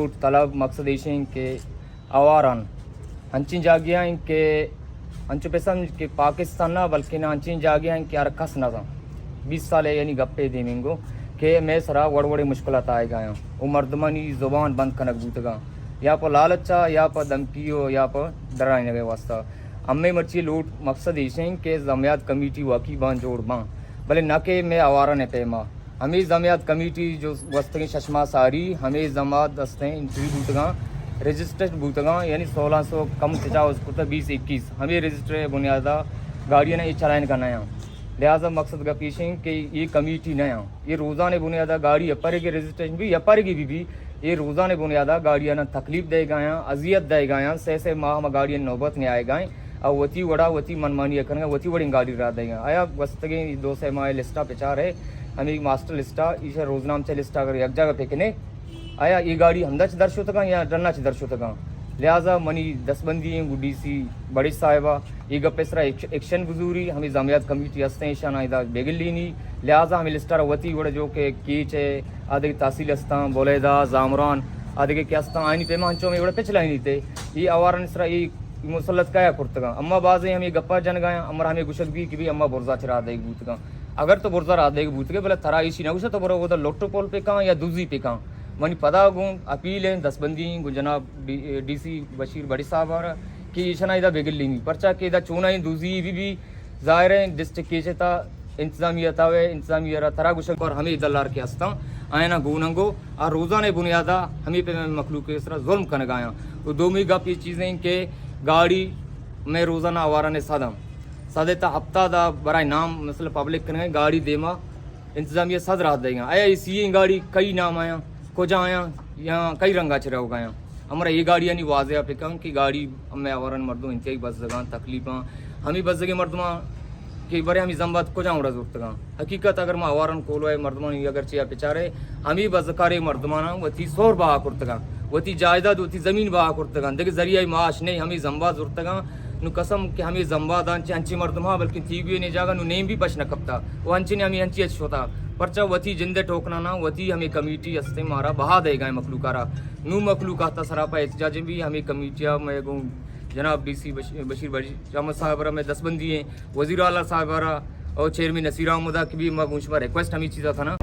लोट तलब मकसद ऐसे के आवारन अंचिन जागिया के अंचु पेसम के पाकिस्तान ना बल्कि ना अंचिन जागिया के अरकस ना 20 साल यानी गप्पे देमिंगो के मैं सरा वड़ मुश्किलात आए गए वो मर्दमानी ज़ुबान बंद कनक बूतगा या पर लालचा या पर धमकियो या पर डराने गए वास्ता अम्मे मर्ची लोट मकसद ऐसे के जमियात कमेटी वाकी बां जोड़ बां भले न के मैं आवारा ने पेमा हमें जमियात कमेटी जो वस्तगे चश्मा सारी हमें जमात दस्ते इंटरव्यू बूतगा रजिस्टर्ड बूतगा यानी 1600 कम तजावज़ कुता 20-21 हमें रजिस्टर बुनियादा गाड़ियाँ ने चलाने का नया लिहाजा मकसद का पीछे कि ये कमेटी नया ये रोज़ाना बुनियादा गाड़ी अपर के रजिस्ट्रेशन भी अपर की भी ये रोज़ाना बुनियादा गाड़ियाँ ना तकलीफ दे गए अजियत दे गए से माह में गाड़ियाँ नौबत नहीं आए गए और वती वड़ा वती मनमानी करेंगे वती बड़ी गाड़ी रहा देंगे आया वस्तगे 2 से माए लिस्टा पेचार है हमें मास्टर लिस्टा इसे रोजनाम से लिस्टा अगर एक जगह पे किने आया ये गाड़ी हमदा च दर्शो तक या डरना च दर्शो तक लिहाजा मनी 10 बंदी गुडी सी बड़ी साहिबा ये गपेसरा एक्शन गुजूरी हमें जमियात कमेटी हस्ते शाना इदा बेगलीनी लिहाजा हमें लिस्टा वती वड़ा जो के कीच है आधे तहसील हस्ता बोलेदा जामरान आधे के क्या हस्ता आईनी पेमा हंचो में वड़ा पिछला ही नहीं थे ये आवारन इसरा ये मुसलत क्या कुर्तगा अम्मा बाज़ हमें गप्पा जन गया अमर हमें गुशत भी कि भी अम्मा बुरजा चरा देगी बूतगा अगर तो बुरजा रात देगी बूतगे बोले थरा इसी ना उसे तो बोरा वो लोटो पोल पे कहाँ या दूसरी पे कहाँ मनी पदा गूँ अपील है 10 बंदी जनाब DC बशीर बड़ी साहब आ रहा कि ईशना इधर बेगल लेंगी पर्चा के इधर चूना ही दूसरी भी ज़ाहिर है डिस्ट्रिक्ट के था इंतजामिया था वे इंतजामिया थरा गुशक और हमें इधर लार के हंसता आए ना गूनंगो और रोज़ाना बुनियादा हमें पे मखलूक इस तरह जुल्म कर गया वो दो में गप ये चीज़ें के गाड़ी में रोज़ाना आवारा ने सादेता हफ्ता दा बराए नाम मतलब पब्लिक करेंगे गाड़ी देमा इंतजामिया सद रात देगा आया इसी गाड़ी कई नाम आया को आया यहाँ कई रंगा च रहो गया हमारा ये गाड़ी यानी वाजह पे कहूँ कि गाड़ी मैं आवारन मर्दों इंतहाई बस जगह तकलीफ़ा हमें बस जगह मर्दमा कि बड़े हमें जम्बात को जाऊँ रहा हकीकत अगर मैं आवारन कोलो है मर्दमा अगर चिया बेचारे हमें बजकारे मर्दमाना वती शोर बहा कुर्तगा वती जायदाद वती ज़मीन बहा कुर्तगा देखिए जरिया माश नहीं हमें जम्बा जुर्तगा नु कसम कि हमें जम्बाद अंची मर्दमा बल्कि थी भी नहीं जागा नु नेम भी बच न कपता वो अंची ने हमें अंची अच्छी होता परचा वती जिंदे टोकना ना वती हमें कमेटी हस्ते मारा बहा दे गए मखलूकारा नू मखलूकाता सरापा एहतजाज भी हमें कमेटिया में गो जनाब DC बशीर बड़ी अहमद साहब में 10 बंदी हैं वज़ीर आला साहब और चेयरमैन नसीर अहमद की भी मैं रिक्वेस्ट हमें चीज़ा था ना